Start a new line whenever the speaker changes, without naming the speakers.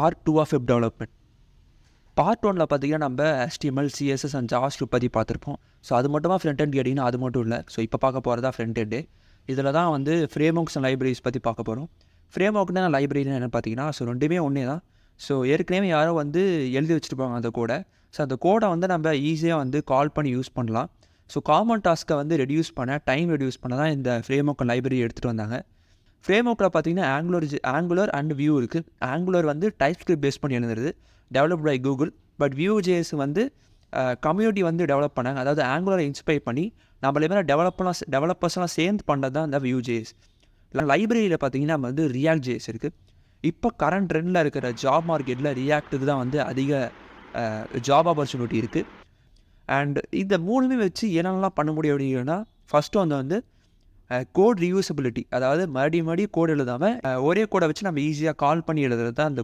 Part 2 of web development. Part 1ல பார்த்தீங்கன்னா நம்ம HTML, CSS அண்ட் JavaScript பற்றி பார்த்துருப்போம். ஸோ அது மட்டுமா ஃப்ரண்ட் எண்ட் கேட்டிங்கன்னா அது மட்டும் இல்லை. ஸோ இப்போ பார்க்க போகிறதா ஃப்ரண்ட் எண்டு. இதில் தான் வந்து ஃப்ரேம்ஒர்க்ஸ் அண்ட் லைப்ரரிஸ் பற்றி பார்க்க போகிறோம். ஃப்ரேம்ஒர்க்னா லைப்ரரினா என்ன பார்த்தீங்கன்னா, ஸோ ரெண்டுமே ஒன்றே தான். ஸோ ஏற்கனவே யாரோ வந்து எழுதி வச்சுருப்பாங்க அந்த கோடை. ஸோ அந்த கோடை வந்து நம்ம ஈஸியாக வந்து கால் பண்ணி யூஸ் பண்ணலாம். ஸோ காமன் டாஸ்க்கை வந்து ரெடியூஸ் பண்ண, டைம் ரெடியூஸ் பண்ண தான் இந்த ஃப்ரேம்ஒர்க் அண்ட் லைப்ரரி எடுத்துகிட்டு வந்தாங்க. ஃப்ரேம்ஒர்க்கில் பார்த்தீங்கன்னா ஆங்குலர் அண்ட் வியூ இருக்குது. ஆங்குலர் வந்து டைப்ஸ்கிரிப்ட் பேஸ் பண்ணி எழுதுறது, developed by Google. But Vue.js வந்து கம்யூனிட்டி வந்து டெவலப் பண்ணாங்க. அதாவது ஆங்குலரை இன்ஸ்பைர் பண்ணி நம்மளே மாதிரி டெவலப்பர்ஸ்லாம் சேர்ந்து பண்ணுறது தான் இந்த Vue.js. லைப்ரரியில் பார்த்தீங்கன்னா நம்ம வந்து React.js இருக்குது. இப்போ கரண்ட் ட்ரெண்டில் இருக்கிற ஜாப் மார்க்கெட்டில் ரியாக்டுக்கு தான் வந்து அதிக ஜாப் ஆப்பர்ச்சுனிட்டி இருக்குது. அண்ட் இந்த மூணுமே வச்சு என்னென்னலாம் பண்ண முடியும் அப்படின்னா, ஃபஸ்ட்டு வந்து கோட் ரியூசபிலிட்டி. அதாவது மறுபடியும் கோட் எழுதாமல் ஒரே கோடை வச்சு நம்ம ஈஸியாக கால் பண்ணி எழுதுறது தான் அந்த